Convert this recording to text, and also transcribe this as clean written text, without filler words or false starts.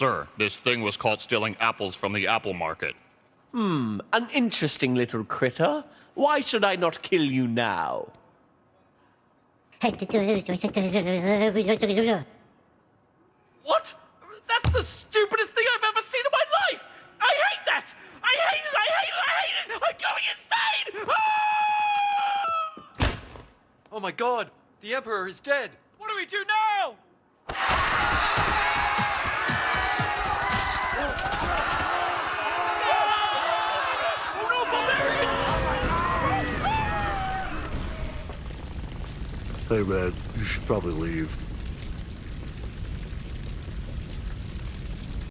sir. This thing was caught stealing apples from the apple market. An interesting little critter. Why should I not kill you now? What? That's the stupidest thing I've ever seen in my life! I hate that! I hate it! I hate it! I hate it! I'm going insane! Ah! Oh my god! The Emperor is dead! What do we do now? Oh no, barbarians! Hey man, you should probably leave.